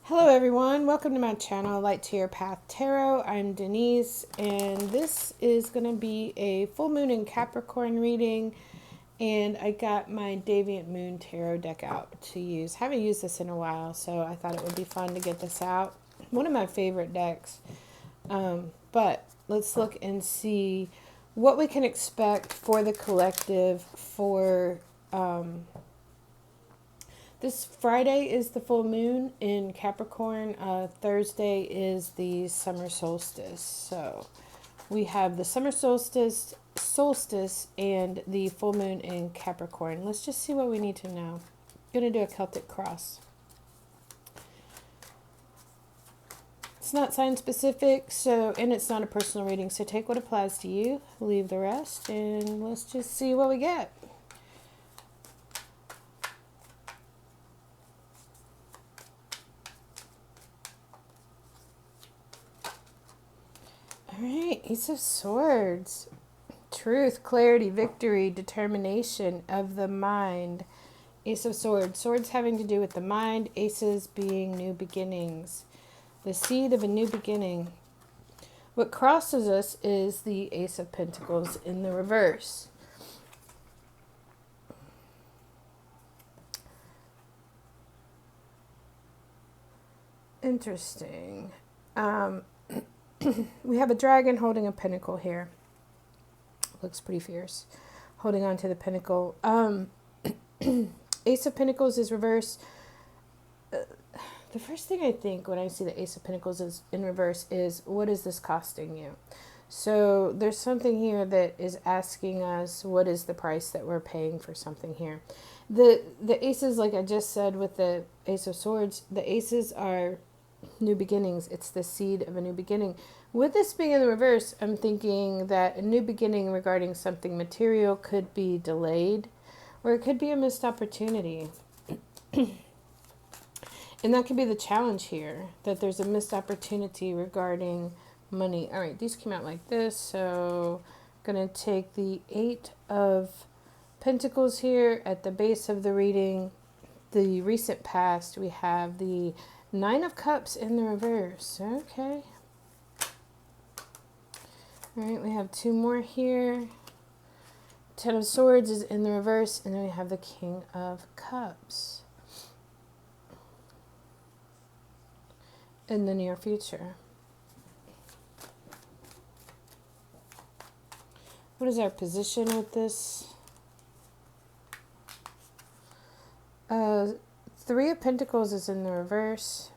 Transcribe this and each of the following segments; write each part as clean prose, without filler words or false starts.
Hello everyone, welcome to my channel, Light to Your Path Tarot. I'm Denise, and this is going to be a full moon in Capricorn reading, and I got my Deviant Moon Tarot deck out to use. Haven't used this in a while, so I thought it would be fun to get this out. One of my favorite decks, but let's look and see what we can expect for the collective for this Friday is the full moon in Capricorn. Thursday is the summer solstice. So we have the summer solstice and the full moon in Capricorn. Let's just see what we need to know. I'm going to do a Celtic cross. It's not sign specific, and it's not a personal reading. So take what applies to you, leave the rest, and let's just see what we get. Alright, Ace of Swords. Truth, clarity, victory, determination of the mind. Ace of Swords. Swords having to do with the mind. Aces being new beginnings. The seed of a new beginning. What crosses us is the Ace of Pentacles in the reverse. Interesting. We have a dragon holding a pentacle here. Looks pretty fierce. Holding on to the pentacle. Ace of Pentacles is reverse. The first thing I think when I see the Ace of Pentacles is in reverse is, what is this costing you? So there's something here that is asking us, what is the price that we're paying for something here? The aces, like I just said with the Ace of Swords, the aces are new beginnings. It's the seed of a new beginning. With this being in the reverse, I'm thinking that a new beginning regarding something material could be delayed, or it could be a missed opportunity. And that could be the challenge here, that there's a missed opportunity regarding money. All right, these came out like this, so I'm going to take the 8 of Pentacles here at the base of the reading. The recent past, we have the 9 of Cups in the reverse. Okay. All right, we have 2 more here. 10 of Swords is in the reverse, and then we have the King of Cups in the near future. What is our position with this? 3 of Pentacles is in the reverse.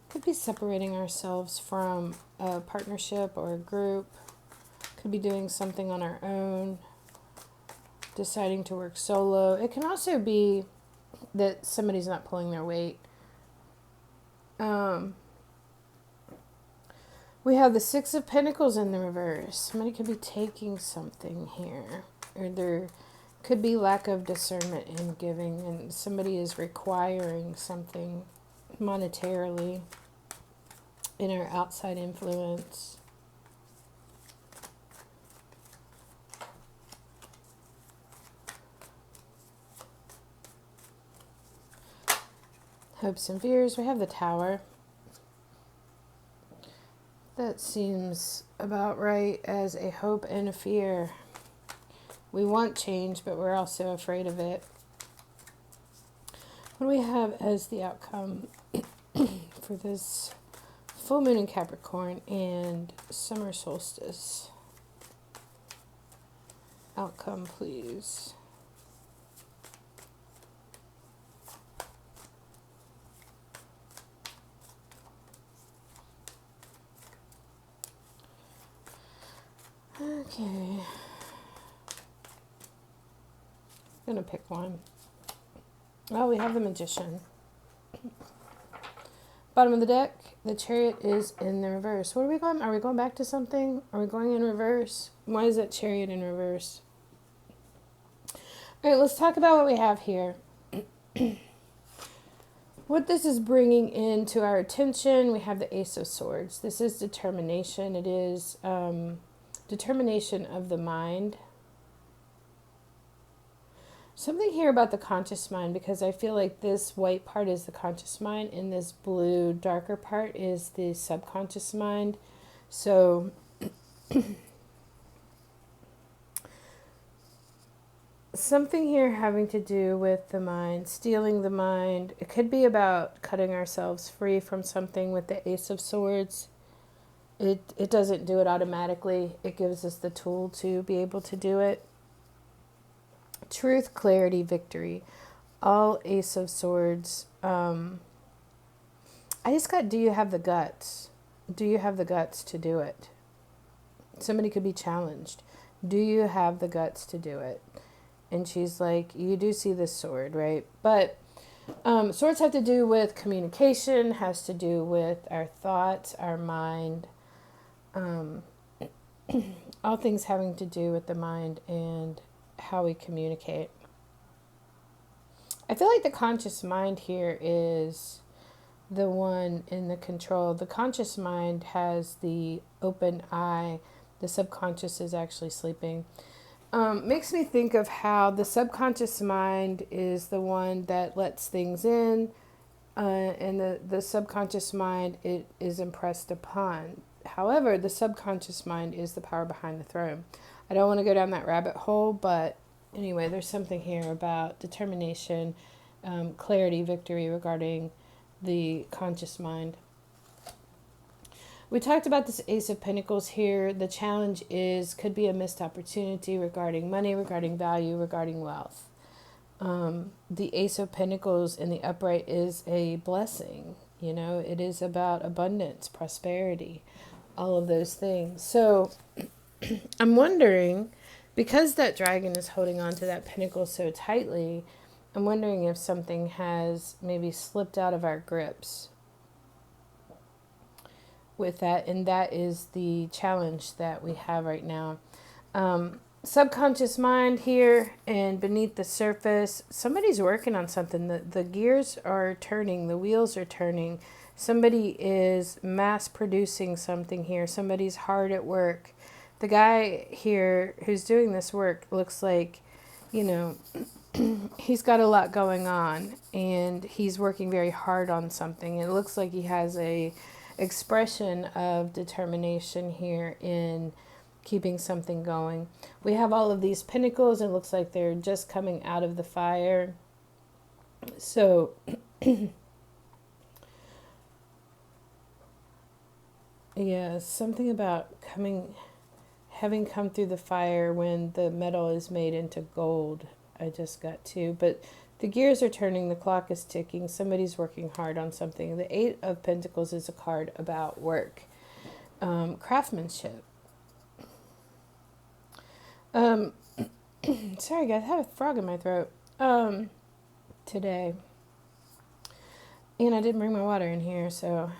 Could be separating ourselves from a partnership or a group. Could be doing something on our own. Deciding to work solo. It can also be that somebody's not pulling their weight. We have the 6 of Pentacles in the reverse. Somebody could be taking something here. Or there could be lack of discernment in giving, and somebody is requiring something monetarily in our outside influence. Hopes and fears. We have the Tower. That seems about right as a hope and a fear. We want change, but we're also afraid of it. What do we have as the outcome for this full moon in Capricorn and summer solstice? Outcome, please. Okay. I'm going to pick one. Oh, we have the Magician. Bottom of the deck, the Chariot is in the reverse. What are we going? Are we going back to something? Are we going in reverse? Why is that Chariot in reverse? All right, let's talk about what we have here. What this is bringing into our attention, we have the Ace of Swords. This is determination. It is determination of the mind. Something here about the conscious mind, because I feel like this white part is the conscious mind and this blue darker part is the subconscious mind. So something here having to do with the mind, stealing the mind. It could be about cutting ourselves free from something with the Ace of Swords. It doesn't do it automatically. It gives us the tool to be able to do it. Truth, clarity, victory. All Ace of Swords. I just got, do you have the guts? Do you have the guts to do it? Somebody could be challenged. Do you have the guts to do it? And she's like, you do see this sword, right? But swords have to do with communication, has to do with our thoughts, our mind. All things having to do with the mind and how we communicate. I feel like the conscious mind here is the one in the control. The conscious mind has the open eye. The subconscious is actually sleeping. Makes me think of how the subconscious mind is the one that lets things in, and the subconscious mind it is impressed upon. However, the subconscious mind is the power behind the throne. I don't want to go down that rabbit hole, but anyway, there's something here about determination, clarity, victory regarding the conscious mind. We talked about this Ace of Pentacles here. The challenge could be a missed opportunity regarding money, regarding value, regarding wealth. The Ace of Pentacles in the upright is a blessing. You know, it is about abundance, prosperity, all of those things. So I'm wondering, because that dragon is holding on to that pentacle so tightly, I'm wondering if something has maybe slipped out of our grips with that, and that is the challenge that we have right now. Subconscious mind here, and beneath the surface, somebody's working on something. The gears are turning, the wheels are turning. Somebody is mass producing something here. Somebody's hard at work. The guy here who's doing this work looks like, you know, he's got a lot going on, and he's working very hard on something. It looks like he has a expression of determination here in keeping something going. We have all of these pentacles. It looks like they're just coming out of the fire. So yeah, something about having come through the fire when the metal is made into gold. I just got to, but the gears are turning, the clock is ticking, somebody's working hard on something. The Eight of Pentacles is a card about work, craftsmanship. Sorry guys, I have a frog in my throat today. And I didn't bring my water in here, so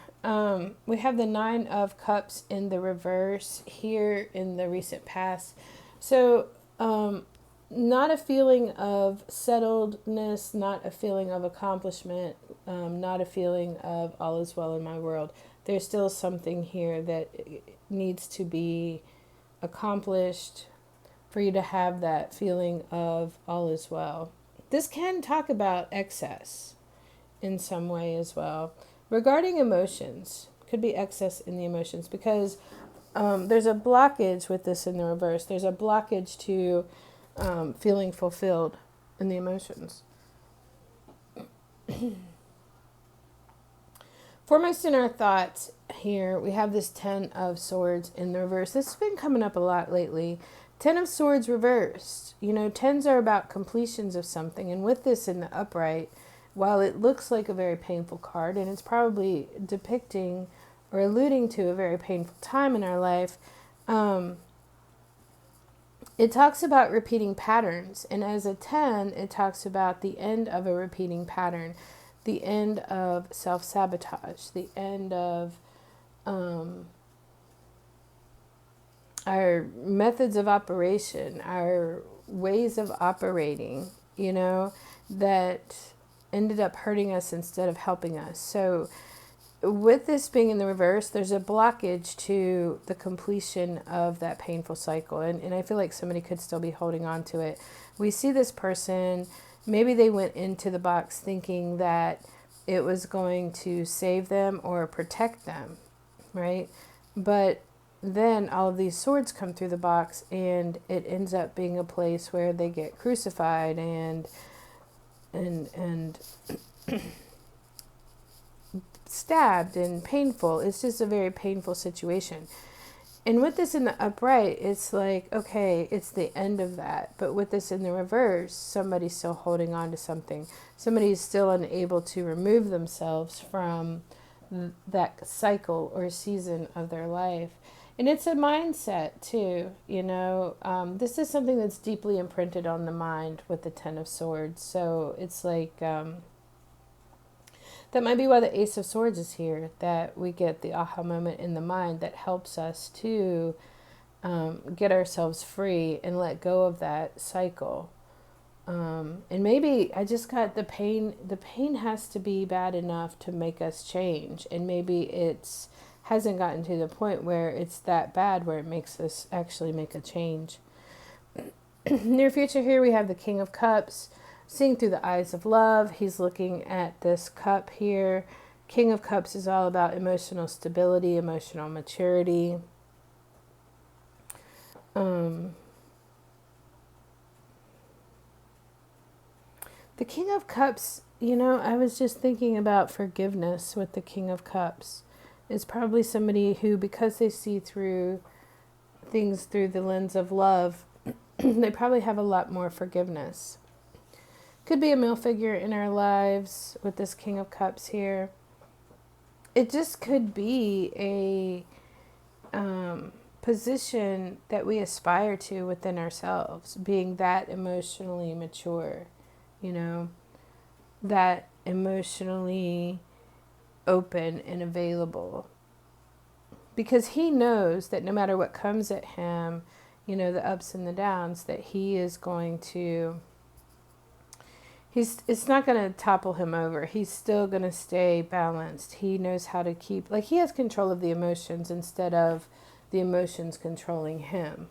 we have the Nine of Cups in the reverse here in the recent past. So not a feeling of settledness, not a feeling of accomplishment, not a feeling of all is well in my world. There's still something here that needs to be accomplished for you to have that feeling of all is well. This can talk about excess in some way as well. Regarding emotions, could be excess in the emotions, because there's a blockage with this in the reverse. There's a blockage to feeling fulfilled in the emotions. Foremost in our thoughts here, we have this Ten of Swords in the reverse. This has been coming up a lot lately. Ten of Swords reversed. You know, tens are about completions of something. And with this in the upright, while it looks like a very painful card, and it's probably depicting or alluding to a very painful time in our life, it talks about repeating patterns. And as a 10, it talks about the end of a repeating pattern, the end of self-sabotage, the end of our methods of operation, our ways of operating, you know, that ended up hurting us instead of helping us. So with this being in the reverse, there's a blockage to the completion of that painful cycle. And I feel like somebody could still be holding on to it. We see this person, maybe they went into the box thinking that it was going to save them or protect them, right? But then all of these swords come through the box, and it ends up being a place where they get crucified and stabbed and painful. It's just a very painful situation. And with this in the upright, it's like, okay, it's the end of that. But with this in the reverse, somebody's still holding on to something. Somebody's still unable to remove themselves from that cycle or season of their life. And it's a mindset too, this is something that's deeply imprinted on the mind with the Ten of Swords. So it's like, that might be why the Ace of Swords is here, that we get the aha moment in the mind that helps us to get ourselves free and let go of that cycle. And maybe I just got the pain has to be bad enough to make us change. And maybe it's hasn't gotten to the point where it's that bad where it makes us actually make a change. Near future here we have the King of Cups, seeing through the eyes of love. He's looking at this cup here. King of Cups is all about emotional stability, emotional maturity. The King of Cups, I was just thinking about forgiveness with the King of Cups. It's probably somebody who, because they see through things through the lens of love, they probably have a lot more forgiveness. Could be a male figure in our lives with this King of Cups here. It just could be a position that we aspire to within ourselves, being that emotionally mature, that emotionally open and available. Because he knows that no matter what comes at him, the ups and the downs, that he is going to... it's not going to topple him over. He's still going to stay balanced. He knows how to keep... he has control of the emotions instead of the emotions controlling him.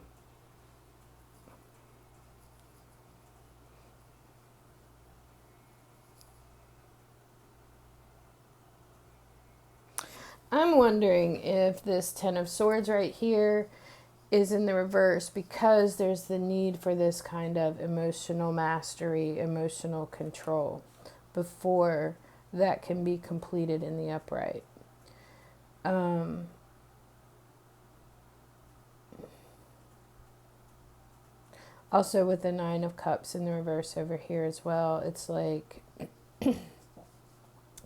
I'm wondering if this Ten of Swords right here is in the reverse because there's the need for this kind of emotional mastery, emotional control before that can be completed in the upright. Also with the Nine of Cups in the reverse over here as well, it's like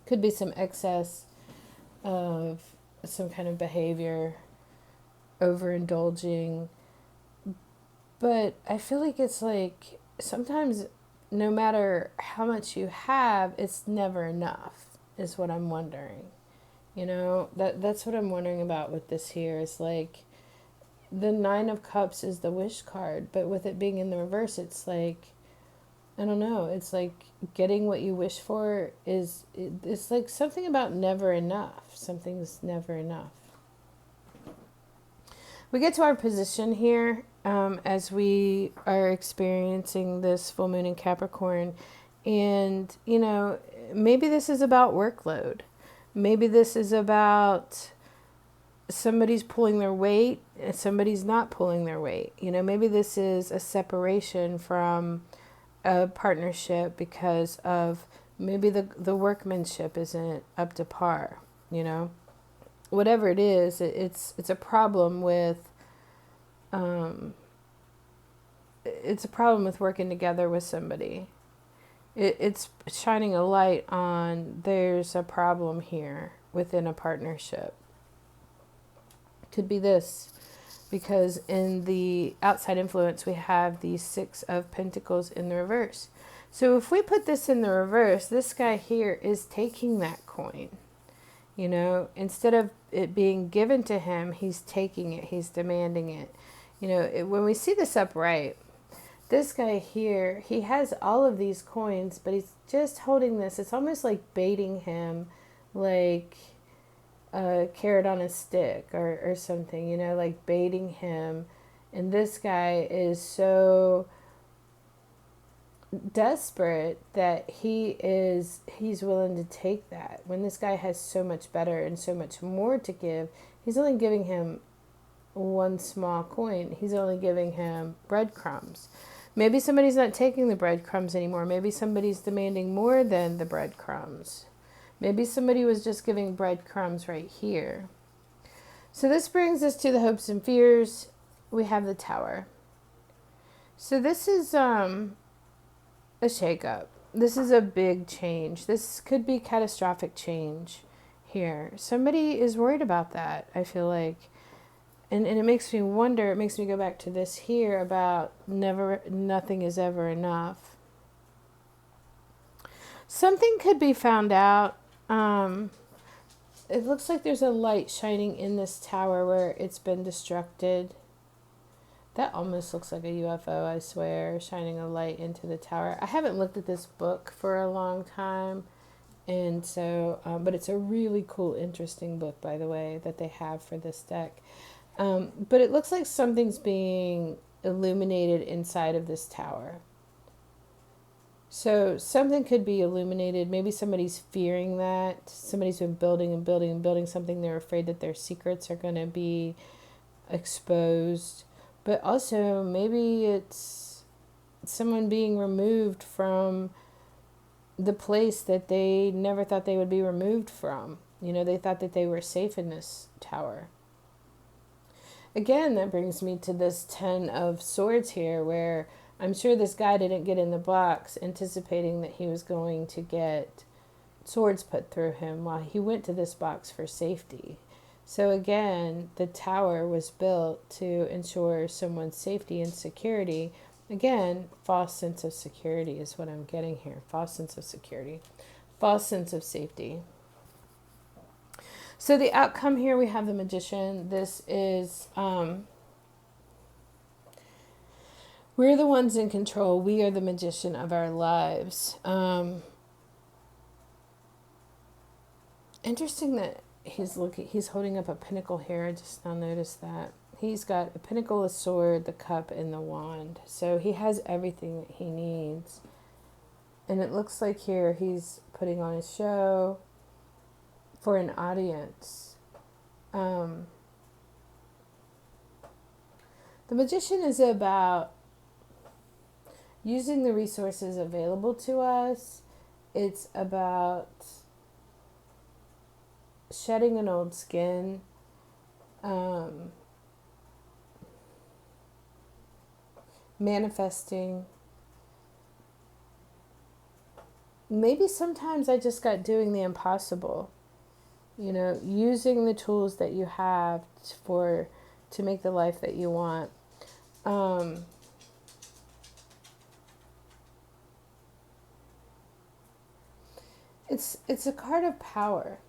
could be some excess of some kind of behavior, overindulging. But I feel like it's like sometimes no matter how much you have, it's never enough, is what I'm wondering. That's what I'm wondering about with this here, is like the Nine of Cups is the wish card, but with it being in the reverse, it's like, I don't know, it's like getting what you wish for it's like something about never enough. Something's never enough. We get to our position here as we are experiencing this full moon in Capricorn. And, maybe this is about workload. Maybe this is about somebody's pulling their weight and somebody's not pulling their weight. Maybe this is a separation from a partnership because of maybe the workmanship isn't up to par, Whatever it is, it's a problem with it's a problem with working together with somebody. It's shining a light on there's a problem here within a partnership. Could be this, because in the outside influence we have the Six of Pentacles in the reverse. So if we put this in the reverse, this guy here is taking that coin. Instead of it being given to him, he's taking it, he's demanding it. When we see this upright, this guy here, he has all of these coins, but he's just holding this. It's almost like baiting him, like a carrot on a stick or something, like baiting him. And this guy is so desperate that he's willing to take that when this guy has so much better and so much more to give. He's only giving him one small coin. He's only giving him breadcrumbs. Maybe somebody's not taking the breadcrumbs anymore. Maybe somebody's demanding more than the breadcrumbs. Maybe somebody was just giving breadcrumbs right here. So this brings us to the hopes and fears. We have the Tower. So this is a shakeup. This is a big change. This could be catastrophic change here. Somebody is worried about that, I feel like. And it makes me wonder, it makes me go back to this here about nothing is ever enough. Something could be found out. It looks like there's a light shining in this tower where it's been destructed. That almost looks like a UFO, I swear, shining a light into the tower. I haven't looked at this book for a long time. And so, but it's a really cool, interesting book, by the way, that they have for this deck. But it looks like something's being illuminated inside of this tower. So something could be illuminated. Maybe somebody's fearing that. Somebody's been building and building and building something. They're afraid that their secrets are going to be exposed. But also maybe it's someone being removed from the place that they never thought they would be removed from. You know, they thought that they were safe in this tower. Again, that brings me to this 10 of Swords here, where I'm sure this guy didn't get in the box anticipating that he was going to get swords put through him while he went to this box for safety. So again, the tower was built to ensure someone's safety and security. Again, false sense of security is what I'm getting here. False sense of security. False sense of safety. So the outcome here, we have the Magician. This is, we're the ones in control. We are the magician of our lives. Interesting that he's holding up a pinnacle here. I just now noticed that. He's got a pinnacle, a sword, the cup, and the wand. So he has everything that he needs. And it looks like here he's putting on a show for an audience. The Magician is about using the resources available to us. It's about shedding an old skin. Manifesting. Maybe sometimes I just got doing the impossible. You know, using the tools that you have to make the life that you want. It's a card of power,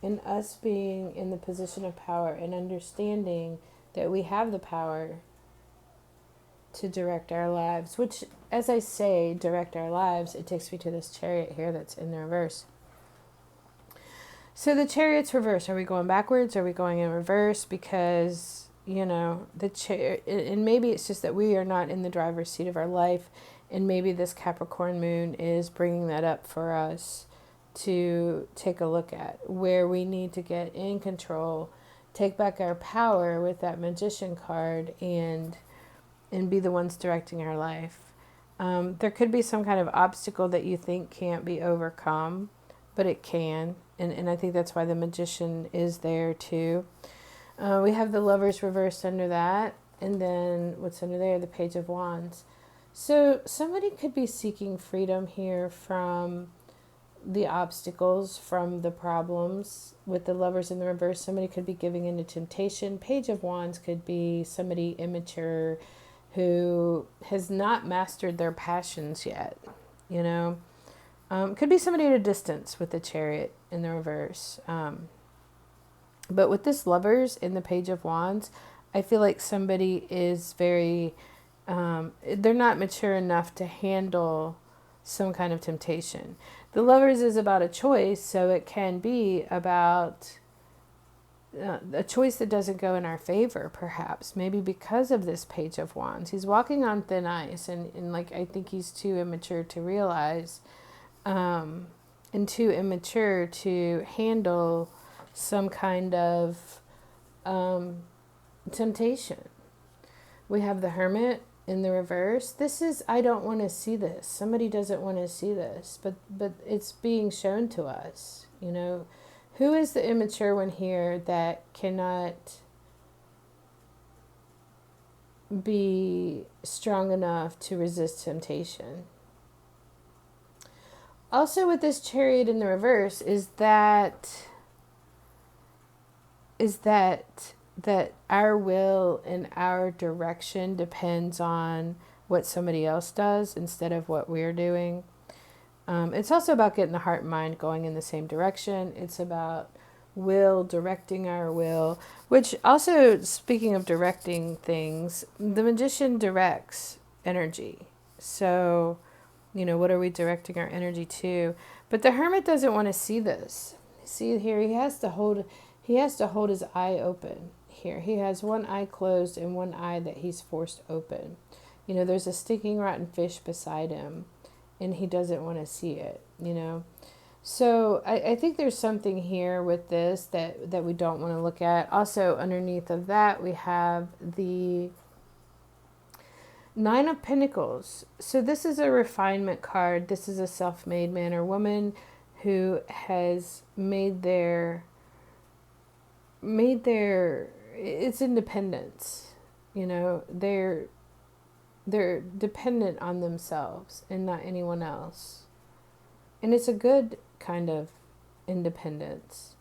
and us being in the position of power and understanding that we have the power to direct our lives, which, as I say, direct our lives, it takes me to this Chariot here that's in the reverse. So the Chariot's reverse. Are we going backwards? Are we going in reverse? Because, you know, and maybe it's just that we are not in the driver's seat of our life, and maybe this Capricorn moon is bringing that up for us to take a look at, where we need to get in control, take back our power with that Magician card, and be the ones directing our life. There could be some kind of obstacle that you think can't be overcome, but it can. And I think that's why the Magician is there too. We have the Lovers reversed under that. And then what's under there? The Page of Wands. So somebody could be seeking freedom here from the obstacles, from the problems with the Lovers in the reverse. Somebody could be giving into temptation. Page of Wands could be somebody immature who has not mastered their passions yet, you know. Could be somebody at a distance with the Chariot in the reverse. But with this Lovers in the Page of Wands, I feel like somebody is very, they're not mature enough to handle some kind of temptation. The Lovers is about a choice, so it can be about a choice that doesn't go in our favor, perhaps, maybe because of this Page of Wands. He's walking on thin ice, and like, I think he's too immature to realize, and too immature to handle some kind of temptation. We have the Hermit in the reverse. This is, I don't want to see this. Somebody doesn't want to see this, but it's being shown to us, you know. Who is the immature one here that cannot be strong enough to resist temptation? Also, with this Chariot in the reverse is that our will and our direction depends on what somebody else does instead of what we're doing. It's also about getting the heart and mind going in the same direction. It's about will, directing our will, which also, speaking of directing things, the Magician directs energy. So, you know, what are we directing our energy to? But the Hermit doesn't want to see this. See here, he has to hold his eye open here. He has one eye closed and one eye that he's forced open. You know, there's a stinking rotten fish beside him, and he doesn't want to see it, you know. So I think there's something here with this that we don't want to look at. Also, underneath of that, we have the Nine of Pentacles. So this is a refinement card. This is a self-made man or woman who has made their it's independence. You know, they're dependent on themselves and not anyone else. And it's a good kind of independence.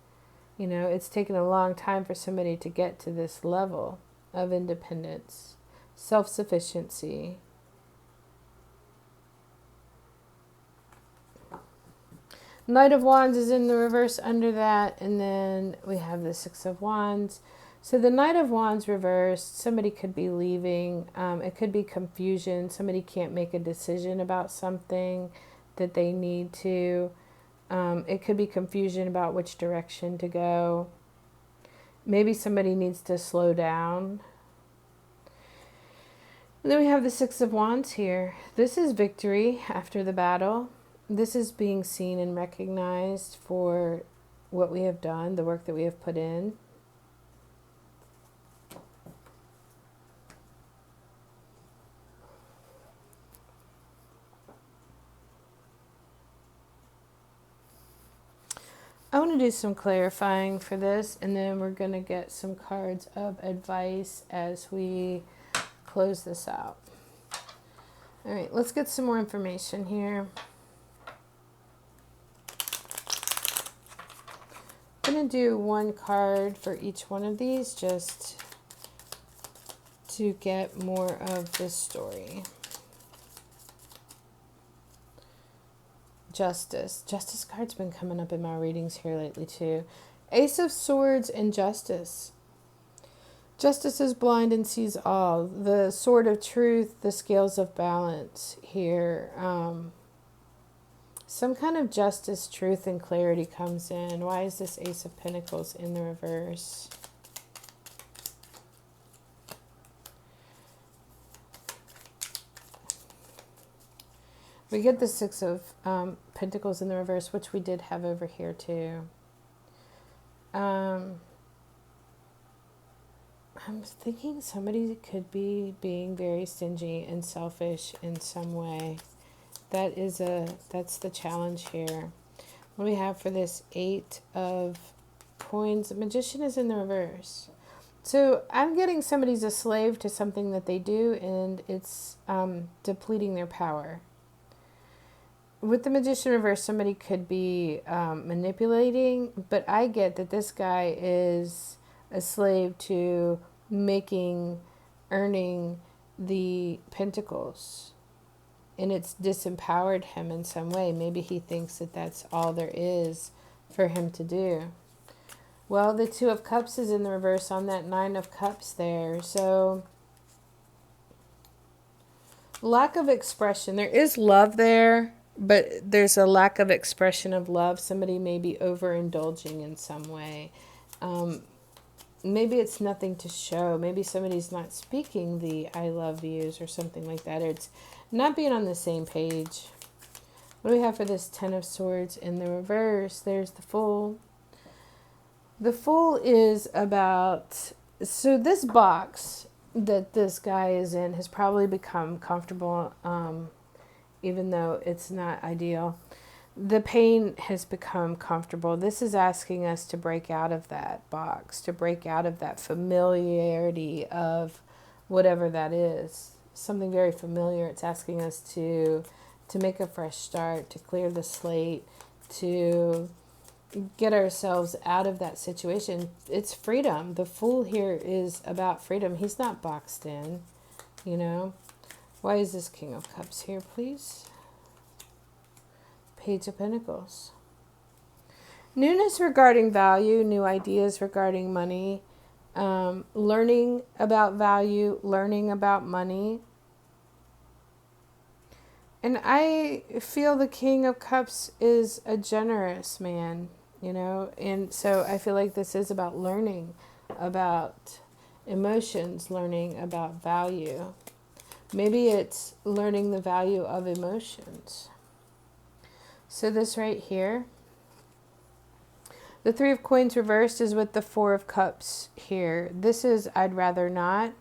You know, it's taken a long time for somebody to get to this level of independence, self-sufficiency. Knight of Wands is in the reverse under that, and then we have the Six of Wands. So the Knight of Wands reversed, somebody could be leaving. It could be confusion. Somebody can't make a decision about something that they need to. It could be confusion about which direction to go. Maybe somebody needs to slow down. And then we have the Six of Wands here. This is victory after the battle. This is being seen and recognized for what we have done, the work that we have put in. I want to do some clarifying for this, and then we're going to get some cards of advice as we close this out. All right, let's get some more information here. I'm going to do one card for each one of these just to get more of this story. Justice. Justice card's been coming up in my readings here lately too. Ace of Swords and Justice. Justice is blind and sees all. The sword of truth, the scales of balance here. Some kind of justice, truth, and clarity comes in. Why is this Ace of Pentacles in the reverse? We get the Six of Pentacles in the reverse, which we did have over here too. I'm thinking somebody could be being very stingy and selfish in some way. That's the challenge here. What do we have for this Eight of Coins? The Magician is in the reverse. So I'm getting somebody's a slave to something that they do, and it's depleting their power. With the Magician reverse, somebody could be manipulating, but I get that this guy is a slave to earning the pentacles, and it's disempowered him in some way. Maybe he thinks that that's all there is for him to do. Well, the Two of Cups is in the reverse on that Nine of Cups there, so lack of expression. There is love there, but there's a lack of expression of love. Somebody may be overindulging in some way. maybe it's nothing to show. Maybe somebody's not speaking the I love yous or something like that. Or it's not being on the same page. What do we have for this Ten of Swords in the reverse? There's the Fool. The Fool is about, so this box that this guy is in has probably become comfortable, even though it's not ideal. The pain has become comfortable. This is asking us to break out of that box, to break out of that familiarity of whatever that is. Something very familiar. It's asking us to make a fresh start, to clear the slate, to get ourselves out of that situation. It's freedom. The Fool here is about freedom. He's not boxed in, you know. Why is this King of Cups here, please? Page of Pentacles. Newness regarding value, new ideas regarding money, learning about value, learning about money. And I feel the King of Cups is a generous man, you know, and so I feel like this is about learning about emotions, learning about value. Maybe it's learning the value of emotions. So this right here, the Three of Coins reversed is with the Four of Cups here. This is I'd rather not.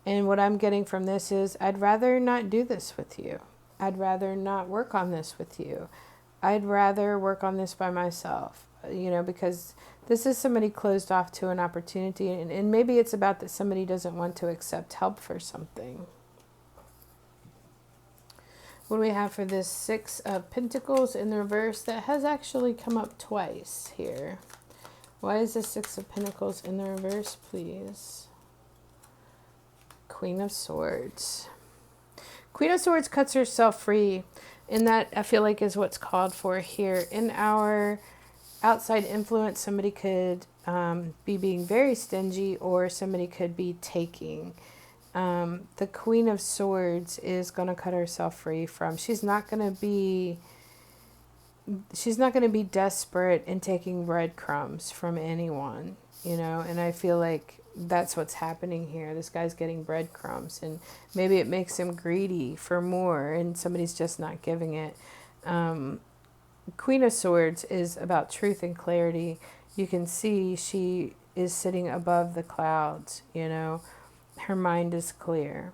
And what I'm getting from this is I'd rather not do this with you. I'd rather not work on this with you. I'd rather work on this by myself, you know, because this is somebody closed off to an opportunity. And maybe it's about that somebody doesn't want to accept help for something. What do we have for this Six of Pentacles in the reverse that has actually come up twice here? Why is the Six of Pentacles in the reverse, please? Queen of Swords. Queen of Swords cuts herself free, and that I feel like is what's called for here. In our outside influence, somebody could be being very stingy, or somebody could be taking. The Queen of Swords is going to cut herself free from. She's not going to be desperate in taking breadcrumbs from anyone, you know. And I feel like that's what's happening here. This guy's getting breadcrumbs, and maybe it makes him greedy for more, and somebody's just not giving it. Queen of Swords is about truth and clarity. You can see she is sitting above the clouds, you know. Her mind is clear.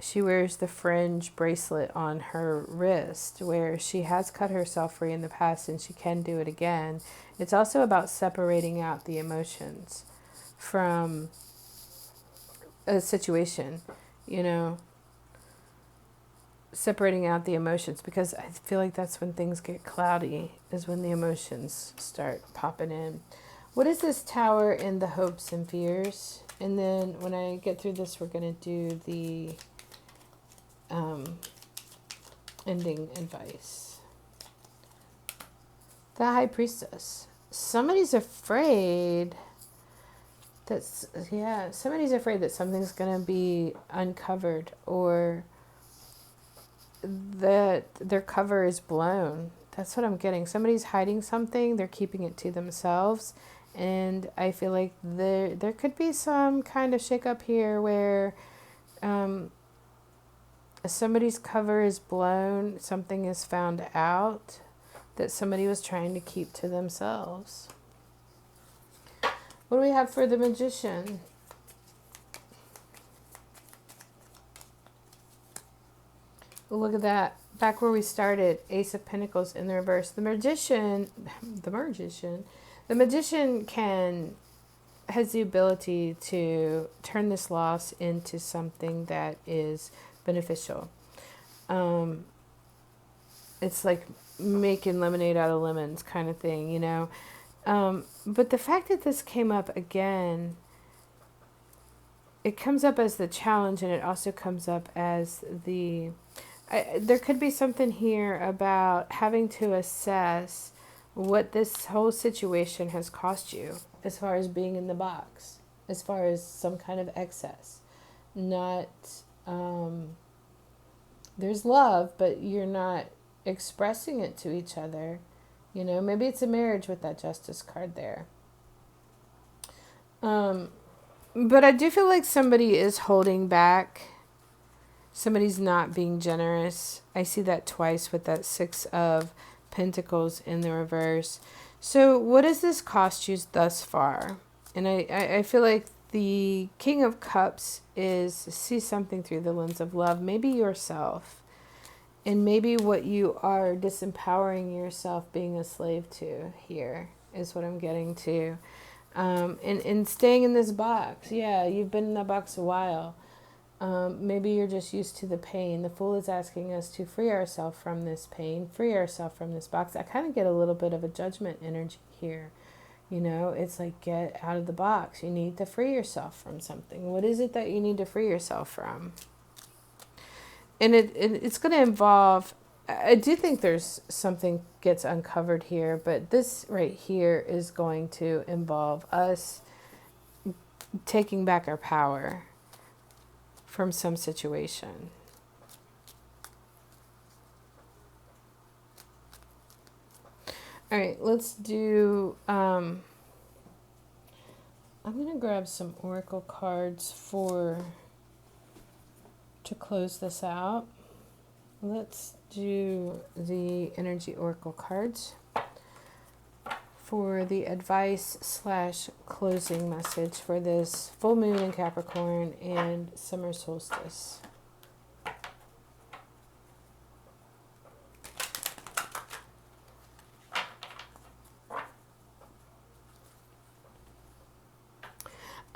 She wears the fringe bracelet on her wrist where she has cut herself free in the past and she can do it again. It's also about separating out the emotions from a situation, you know, separating out the emotions, because I feel like that's when things get cloudy, is when the emotions start popping in. What is this Tower in the hopes and fears? And then when I get through this, we're going to do the ending advice. The High Priestess. Somebody's afraid somebody's afraid that something's going to be uncovered, or that their cover is blown. That's what I'm getting. Somebody's hiding something. They're keeping it to themselves. And I feel like there could be some kind of shakeup here where somebody's cover is blown, something is found out that somebody was trying to keep to themselves. What do we have for the Magician? Look at that. Back where we started, Ace of Pentacles in the reverse. The Magician has the ability to turn this loss into something that is beneficial. It's like making lemonade out of lemons kind of thing, you know. But the fact that this came up again, it comes up as the challenge, and it also comes up as there could be something here about having to assess what this whole situation has cost you as far as being in the box, as far as some kind of excess. Not, there's love, but you're not expressing it to each other. You know, maybe it's a marriage with that Justice card there. But I do feel like somebody is holding back. Somebody's not being generous. I see that twice with that Six of Pentacles in the reverse. So what does this cost you thus far? And I feel like the King of Cups is see something through the lens of love, maybe yourself. And maybe what you are disempowering yourself being a slave to here is what I'm getting to. And staying in this box. Yeah, you've been in that box a while. Maybe you're just used to the pain. The Fool is asking us to free ourselves from this pain, free ourselves from this box. I kind of get a little bit of a judgment energy here. You know, it's like, get out of the box. You need to free yourself from something. What is it that you need to free yourself from? And it's going to involve, I do think there's something gets uncovered here, but this right here is going to involve us taking back our power from some situation. All right, let's do, I'm going to grab some oracle cards to close this out. Let's do the energy oracle cards for the advice / closing message for this full moon in Capricorn and summer solstice.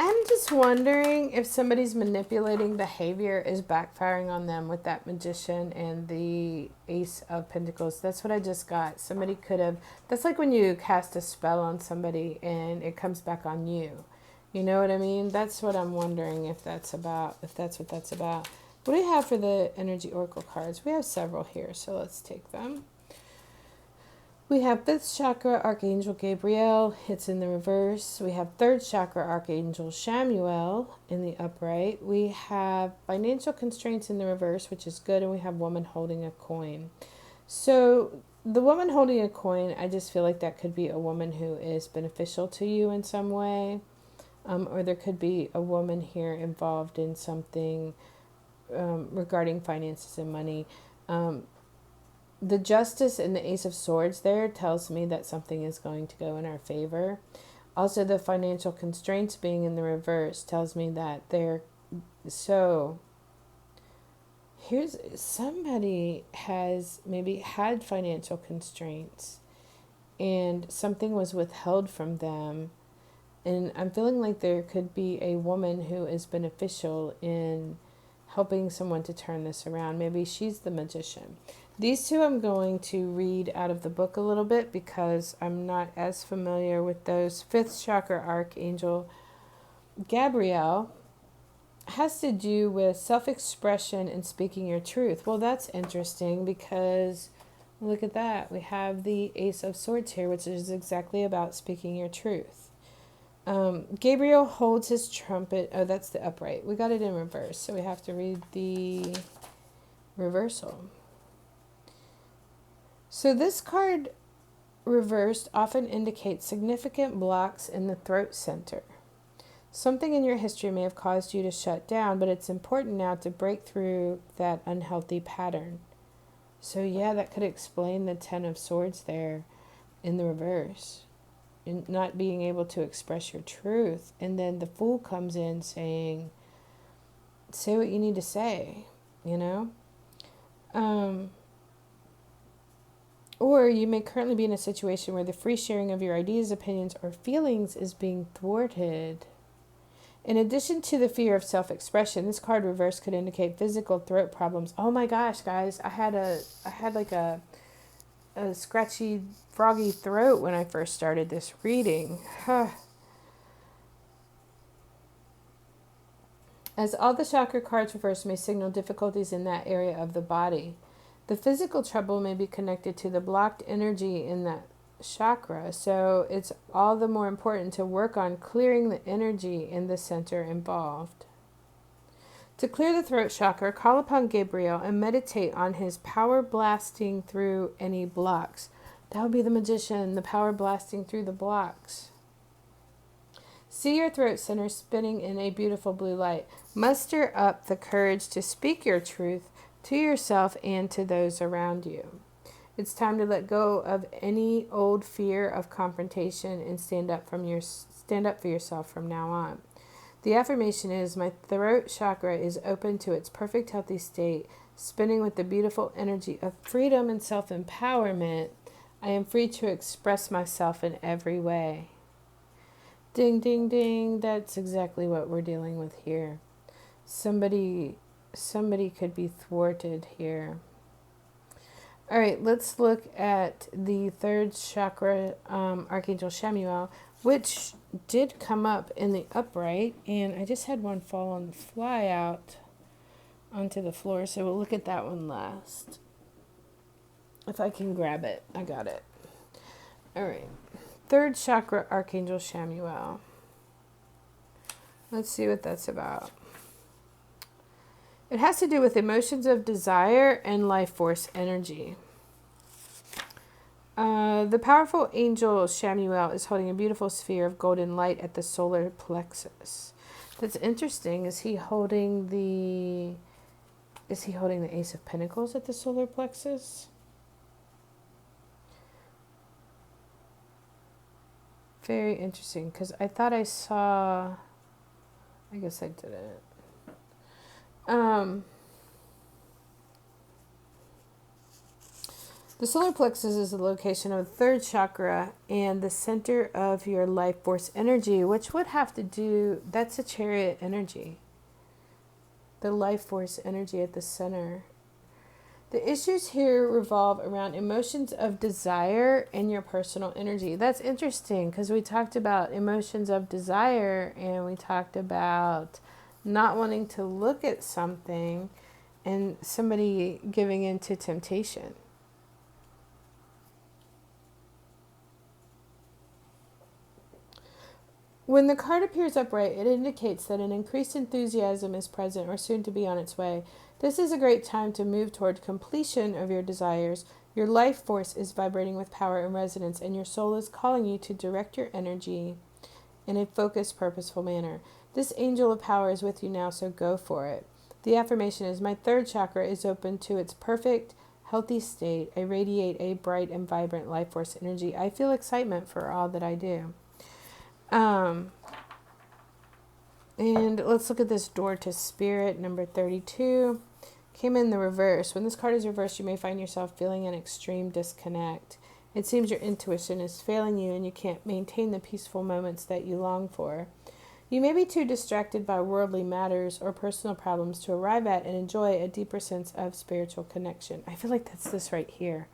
I'm just wondering if somebody's manipulating behavior is backfiring on them with that Magician and the Ace of Pentacles. That's what I just got. Somebody could have, that's like when you cast a spell on somebody and it comes back on you. You know what I mean? That's what I'm wondering if that's about, if that's what that's about. What do we have for the energy oracle cards? We have several here, so let's take them. We have 5th chakra, Archangel Gabriel. It's in the reverse. We have 3rd chakra, Archangel Shamuel in the upright. We have financial constraints in the reverse, which is good. And we have woman holding a coin. So the woman holding a coin, I just feel like that could be a woman who is beneficial to you in some way. Or there could be a woman here involved in something regarding finances and money. The Justice and the Ace of Swords there tells me that something is going to go in our favor. Also, the financial constraints being in the reverse tells me that they're... So, here's somebody has maybe had financial constraints and something was withheld from them. And I'm feeling like there could be a woman who is beneficial in helping someone to turn this around. Maybe she's the Magician. These two I'm going to read out of the book a little bit because I'm not as familiar with those. 5th chakra Archangel Gabriel has to do with self-expression and speaking your truth. Well, that's interesting because look at that. We have the Ace of Swords here, which is exactly about speaking your truth. Gabriel holds his trumpet. Oh, that's the upright. We got it in reverse, so we have to read the reversal. So this card reversed often indicates significant blocks in the throat center. Something in your history may have caused you to shut down, but it's important now to break through that unhealthy pattern. So yeah, that could explain the 10 of Swords there in the reverse. And not being able to express your truth. And then the Fool comes in saying, say what you need to say, you know? Or you may currently be in a situation where the free sharing of your ideas, opinions, or feelings is being thwarted. In addition to the fear of self-expression, this card reverse could indicate physical throat problems. Oh my gosh, guys, I had like a scratchy, froggy throat when I first started this reading. As all the chakra cards reversed may signal difficulties in that area of the body. The physical trouble may be connected to the blocked energy in that chakra, so it's all the more important to work on clearing the energy in the center involved. To clear the throat chakra, call upon Gabriel and meditate on his power blasting through any blocks. That would be the Magician, the power blasting through the blocks. See your throat center spinning in a beautiful blue light. Muster up the courage to speak your truth to yourself and to those around you. It's time to let go of any old fear of confrontation and stand up for yourself from now on. The affirmation is, my throat chakra is open to its perfect healthy state, spinning with the beautiful energy of freedom and self-empowerment. I am free to express myself in every way. Ding, ding, ding. That's exactly what we're dealing with here. Somebody could be thwarted here. All right, let's look at the third chakra, Archangel Chamuel, which did come up in the upright, and I just had one fall and fly out onto the floor, so we'll look at that one last. If I can grab it, I got it. All right, third chakra, Archangel Chamuel. Let's see what that's about. It has to do with emotions of desire and life force energy. The powerful angel Chamuel is holding a beautiful sphere of golden light at the solar plexus. That's interesting. Is he holding the Ace of Pentacles at the solar plexus? Very interesting, because I thought I saw, I guess I didn't. The solar plexus is the location of the third chakra and the center of your life force energy, which would have to do, that's a chariot energy. The life force energy at the center. The issues here revolve around emotions of desire and your personal energy. That's interesting, because we talked about emotions of desire and we talked about not wanting to look at something and somebody giving in to temptation. When the card appears upright, it indicates that an increased enthusiasm is present or soon to be on its way. This is a great time to move toward completion of your desires. Your life force is vibrating with power and resonance, and your soul is calling you to direct your energy in a focused, purposeful manner. This angel of power is with you now, so go for it. The affirmation is, my third chakra is open to its perfect, healthy state. I radiate a bright and vibrant life force energy. I feel excitement for all that I do. And let's look at this door to spirit, number 32. Came in the reverse. When this card is reversed, you may find yourself feeling an extreme disconnect. It seems your intuition is failing you and you can't maintain the peaceful moments that you long for. You may be too distracted by worldly matters or personal problems to arrive at and enjoy a deeper sense of spiritual connection. I feel like that's this right here.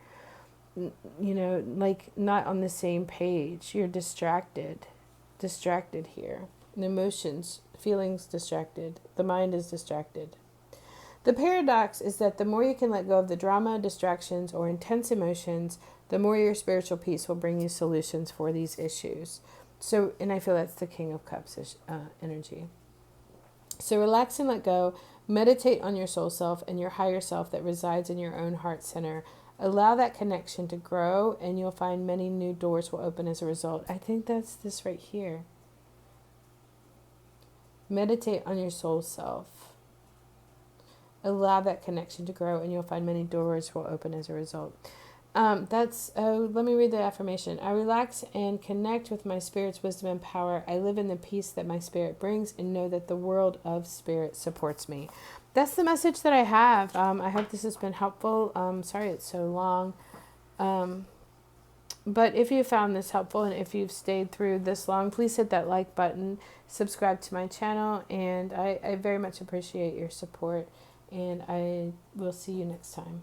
You know, like not on the same page. You're distracted here. The emotions, feelings distracted. The mind is distracted. The paradox is that the more you can let go of the drama, distractions, or intense emotions, the more your spiritual peace will bring you solutions for these issues. So, and I feel that's the King of Cups energy. So relax and let go. Meditate on your soul self and your higher self that resides in your own heart center. Allow that connection to grow, and you'll find many new doors will open as a result. I think that's this right here. Meditate on your soul self. Allow that connection to grow, and you'll find many doors will open as a result. Let me read the affirmation. I relax and connect with my spirit's wisdom and power. I live in the peace that my spirit brings and know that the world of spirit supports me. That's the message that I have. I hope this has been helpful. Sorry it's so long. But if you found this helpful and if you've stayed through this long, please hit that like button, subscribe to my channel, and I very much appreciate your support. And I will see you next time.